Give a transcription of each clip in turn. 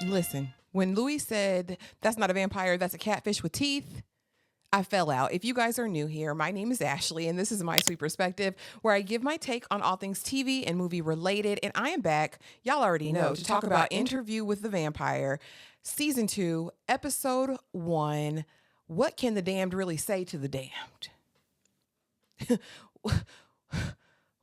Listen, when Louis said, "That's not a vampire, that's a catfish with teeth," I fell out. If you guys are new here, my name is Ashley, and this is My Sweet Perspective, where I give my take on all things TV and movie related. And I am back, y'all already know, to talk about Interview with the Vampire, Season 2, Episode 1. What can the damned really say to the damned?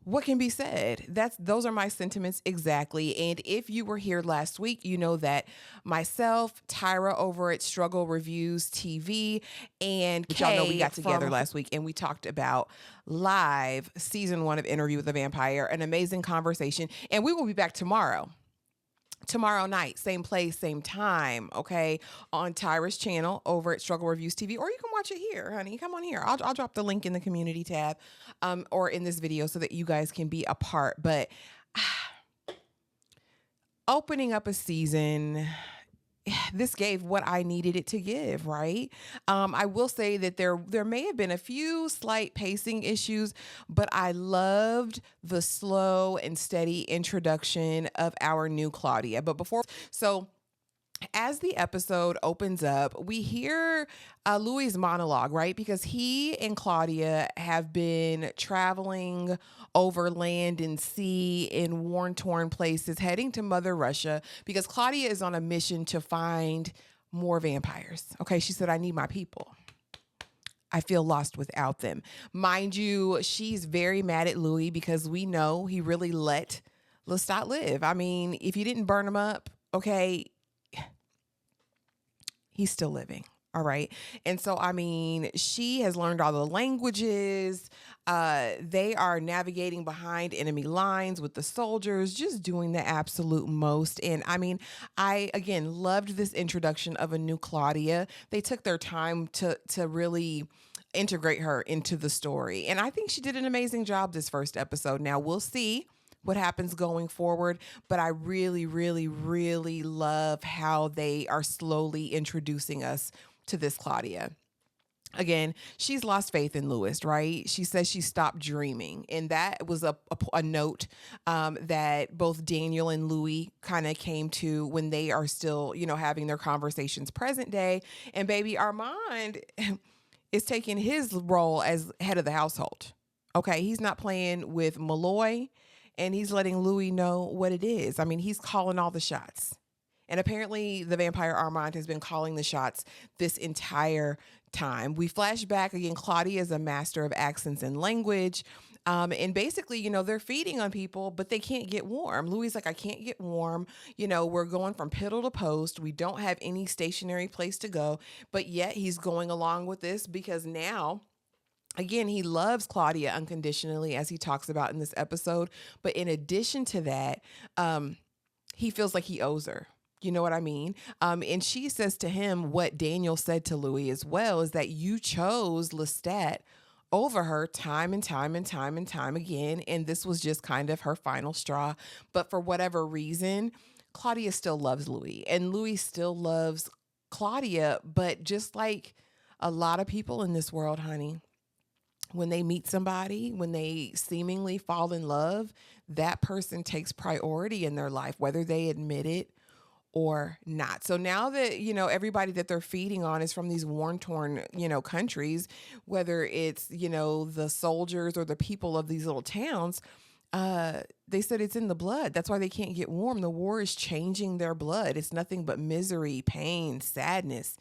What can be said? Those are my sentiments exactly. And if you were here last week, you know that myself, Tyra over at Struggle Reviews TV, and which y'all know we got together last week and we talked about live season 1 of Interview with the Vampire, an amazing conversation. And we will be back tomorrow night, same place, same time, okay, on Tyra's channel over at Struggle Reviews TV, or you can watch it here, honey. Come on here. I'll drop the link in the community tab or in this video so that you guys can be a part. But opening up a season, this gave what I needed it to give, right? I will say that there may have been a few slight pacing issues, but I loved the slow and steady introduction of our new Claudia. So as the episode opens up, we hear Louis' monologue, right? Because he and Claudia have been traveling over land and sea in worn-torn places, heading to Mother Russia, because Claudia is on a mission to find more vampires. Okay, she said, "I need my people. I feel lost without them." Mind you, she's very mad at Louis because we know he really let Lestat live. I mean, if you didn't burn him up, okay, he's still living. All right. And so, I mean, she has learned all the languages. They are navigating behind enemy lines with the soldiers, just doing the absolute most. And I mean, I, again, loved this introduction of a new Claudia. They took their time to really integrate her into the story. And I think she did an amazing job this first episode. Now, we'll see what happens going forward, but I really, really, really love how they are slowly introducing us to this Claudia. Again, she's lost faith in Louis, right? She says she stopped dreaming. And that was a note that both Daniel and Louis kind of came to when they are still, having their conversations present day. And baby Armand is taking his role as head of the household. Okay, he's not playing with Malloy. And he's letting Louis know what it is. I mean, he's calling all the shots. And apparently the vampire Armand has been calling the shots this entire time. We flash back again. Claudia is a master of accents and language. And basically, they're feeding on people, but they can't get warm. Louis is like, "I can't get warm. We're going from piddle to post. We don't have any stationary place to go." But yet he's going along with this because now, again, he loves Claudia unconditionally, as he talks about in this episode. But in addition to that, he feels like he owes her. You know what I mean? And she says to him what Daniel said to Louis as well, is that you chose Lestat over her time and time and time and time again. And this was just kind of her final straw. But for whatever reason, Claudia still loves Louis. And Louis still loves Claudia. But just like a lot of people in this world, honey, when they meet somebody, when they seemingly fall in love, that person takes priority in their life, whether they admit it or not. So now that, everybody that they're feeding on is from these worn-torn, countries, whether it's, the soldiers or the people of these little towns, they said it's in the blood. That's why they can't get warm. The war is changing their blood. It's nothing but misery, pain, sadness.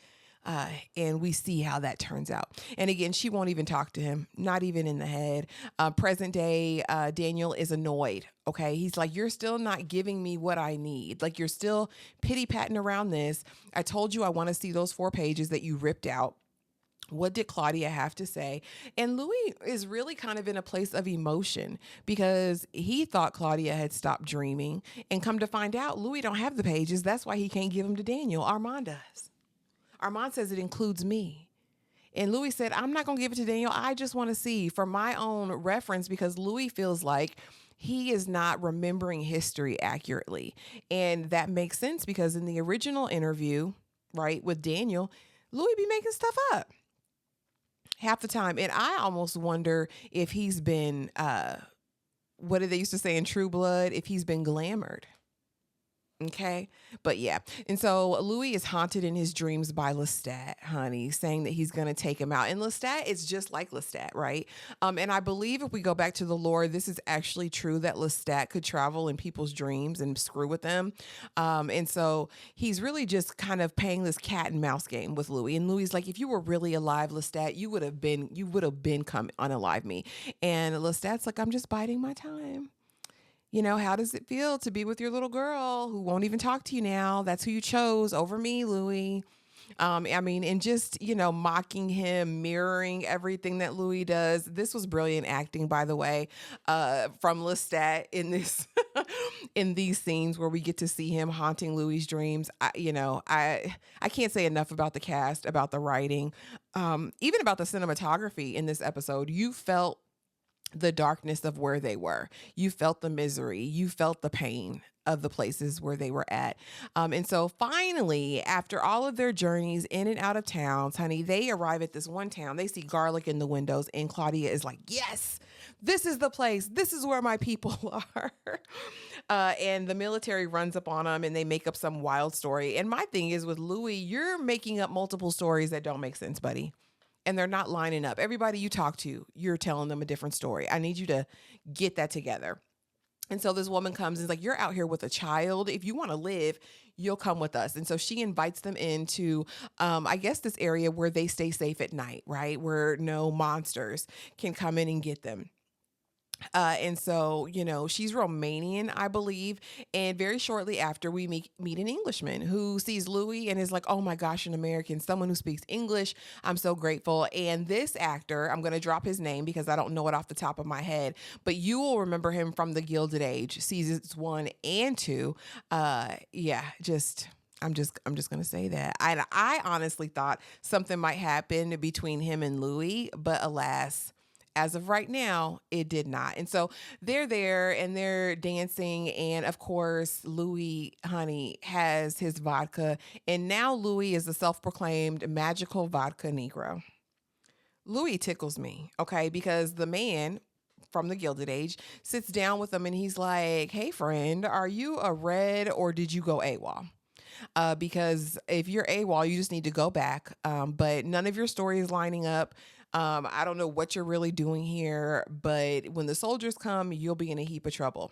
And we see how that turns out. And again, she won't even talk to him, not even in the head. Present day, Daniel is annoyed. Okay. He's like, "You're still not giving me what I need. Like, you're still pity-patting around this. I told you I want to see those 4 pages that you ripped out. What did Claudia have to say?" And Louis is really kind of in a place of emotion because he thought Claudia had stopped dreaming, and come to find out, Louis don't have the pages. That's why he can't give them to Daniel. Armand does. Armand says it includes me. And Louis said, "I'm not going to give it to Daniel. I just want to see for my own reference," because Louis feels like he is not remembering history accurately. And that makes sense because in the original interview, right, with Daniel, Louis be making stuff up half the time. And I almost wonder if he's been, what did they used to say in True Blood, if he's been glamored. Okay. But yeah. And so Louis is haunted in his dreams by Lestat, honey, saying that he's going to take him out. And Lestat is just like Lestat, right? And I believe if we go back to the lore, this is actually true that Lestat could travel in people's dreams and screw with them. And so he's really just kind of playing this cat and mouse game with Louis. And Louis like, if you were really alive, Lestat, you would have been come unalive me. And Lestat's like, I'm just biding my time. How does it feel to be with your little girl who won't even talk to you now? That's who you chose over me, Louis. And just, mocking him, mirroring everything that Louis does. This was brilliant acting, by the way, from Lestat in this, in these scenes where we get to see him haunting Louis's dreams. I can't say enough about the cast, about the writing, even about the cinematography in this episode. You felt the darkness of where they were. You felt the misery. You felt the pain of the places where they were at. And so finally, after all of their journeys in and out of towns, honey, they arrive at this one town. They see garlic in the windows, and Claudia is like, yes, this is the place. This is where my people are. And the military runs up on them and they make up some wild story. And my thing is with Louis, you're making up multiple stories that don't make sense, buddy. And they're not lining up. Everybody you talk to, you're telling them a different story. I need you to get that together. And so this woman comes and is like, you're out here with a child. If you want to live, you'll come with us. And so she invites them into, I guess, this area where they stay safe at night, right? Where no monsters can come in and get them. And so, she's Romanian, I believe. And very shortly after, we meet an Englishman who sees Louis and is like, oh my gosh, an American, someone who speaks English. I'm so grateful. And this actor, I'm going to drop his name because I don't know it off the top of my head, but you will remember him from The Gilded Age, seasons 1 and 2. I'm just going to say that. I honestly thought something might happen between him and Louis, but alas, as of right now, it did not. And so they're there and they're dancing. And of course, Louis, honey, has his vodka. And now Louis is a self-proclaimed magical vodka Negro. Louis tickles me, okay? Because the man from The Gilded Age sits down with him and he's like, hey, friend, are you a red or did you go AWOL? Because if you're AWOL, you just need to go back. But none of your story is lining up. I don't know what you're really doing here, but when the soldiers come, you'll be in a heap of trouble.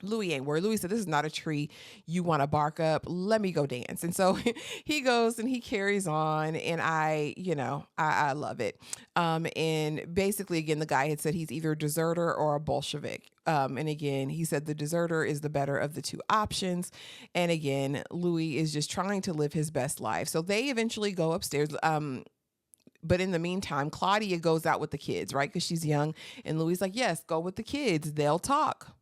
Louis ain't worried. Louis said, this is not a tree you want to bark up. Let me go dance. And so he goes and he carries on. And I love it. And basically, again, the guy had said he's either a deserter or a Bolshevik. And again, he said the deserter is the better of the two options. And again, Louis is just trying to live his best life. So they eventually go upstairs. But in the meantime, Claudia goes out with the kids, right? Because she's young. And Louis like, yes, go with the kids. They'll talk.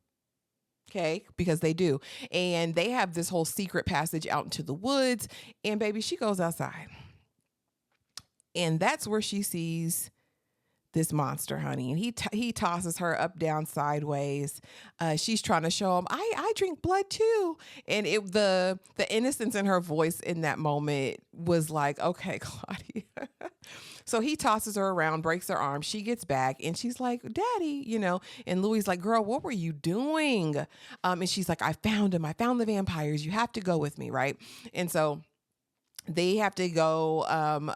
Okay, because they do. And they have this whole secret passage out into the woods. And baby, she goes outside. And that's where she sees this monster, honey. And he tosses her up, down, sideways. She's trying to show him, I drink blood too. And the innocence in her voice in that moment was like, okay, Claudia. So he tosses her around, breaks her arm. She gets back and she's like, Daddy, and Louis like, girl, what were you doing? And she's like, I found him. I found the vampires. You have to go with me. Right. And so they have to go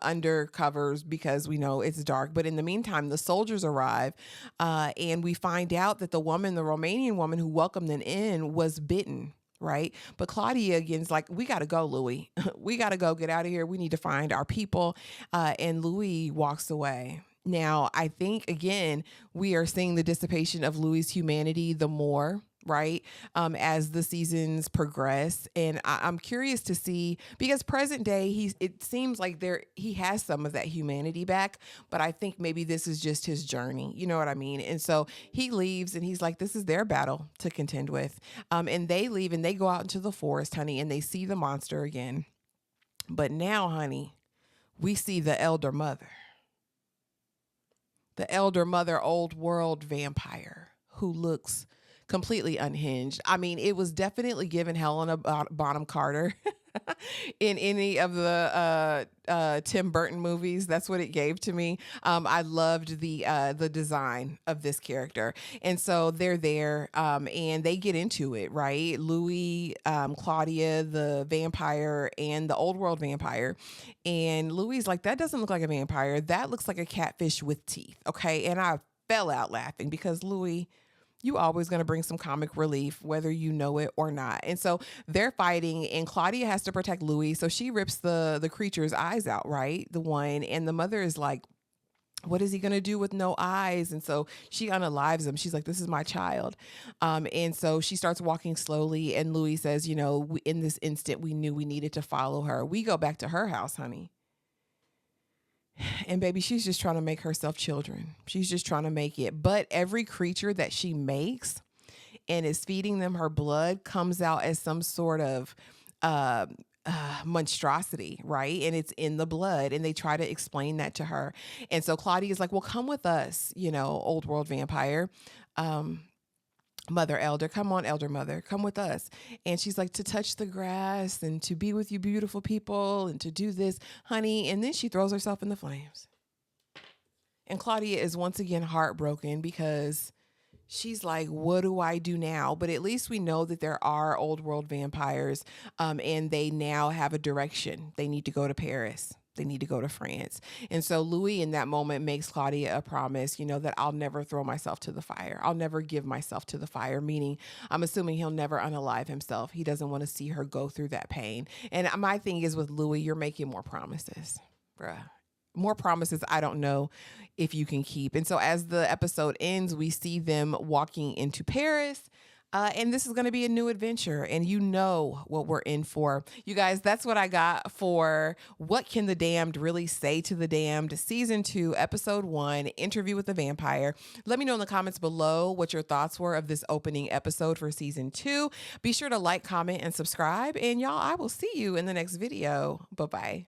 under covers because we know it's dark. But in the meantime, the soldiers arrive and we find out that the Romanian woman who welcomed them in was bitten. Right. But Claudia again's like, we got to go, Louis. We got to go get out of here. We need to find our people. And Louis walks away. Now, I think, again, we are seeing the dissipation of Louis' humanity the more, right, as the seasons progress. And I'm curious to see, because present day, it seems like he has some of that humanity back, but I think maybe this is just his journey. You know what I mean? And so he leaves and he's like, this is their battle to contend with. And they leave and they go out into the forest, honey, and they see the monster again. But now, honey, we see the elder mother. The elder mother, old world vampire who looks completely unhinged. I mean, it was definitely given Helena Bonham Carter. in any of the Tim Burton movies. That's what it gave to me. I loved the design of this character, and so they're there, and they get into it. Right, Louis, Claudia, the vampire, and the old world vampire, and Louis like, that doesn't look like a vampire. That looks like a catfish with teeth. Okay, and I fell out laughing because Louis, you always going to bring some comic relief, whether you know it or not. And so they're fighting, and Claudia has to protect Louis. So she rips the creature's eyes out, right? The one. And the mother is like, what is he going to do with no eyes? And so she unalives him. She's like, this is my child. And so she starts walking slowly. And Louis says, in this instant, we knew we needed to follow her. We go back to her house, honey. And baby, she's just trying to make herself children. She's just trying to make it. But every creature that she makes and is feeding them her blood comes out as some sort of monstrosity, right? And it's in the blood. And they try to explain that to her. And so Claudia is like, well, come with us, old world vampire. Mother elder, come on, elder mother, come with us. And she's like, to touch the grass and to be with you beautiful people and to do this, honey. And then she throws herself in the flames. And Claudia is once again heartbroken because she's like, what do I do now? But at least we know that there are old world vampires, and they now have a direction. They need to go to Paris. They need to go to France. And so Louis in that moment makes Claudia a promise, that I'll never throw myself to the fire. I'll never give myself to the fire, meaning I'm assuming he'll never unalive himself. He doesn't want to see her go through that pain. And my thing is with Louis, you're making more promises, bruh. More promises I don't know if you can keep. And so as the episode ends, we see them walking into Paris. And this is going to be a new adventure, and you know what we're in for. You guys, that's what I got for What Can the Damned Really Say to the Damned? Season 2, Episode 1, Interview with the Vampire. Let me know in the comments below what your thoughts were of this opening episode for Season 2. Be sure to like, comment, and subscribe. And y'all, I will see you in the next video. Bye-bye.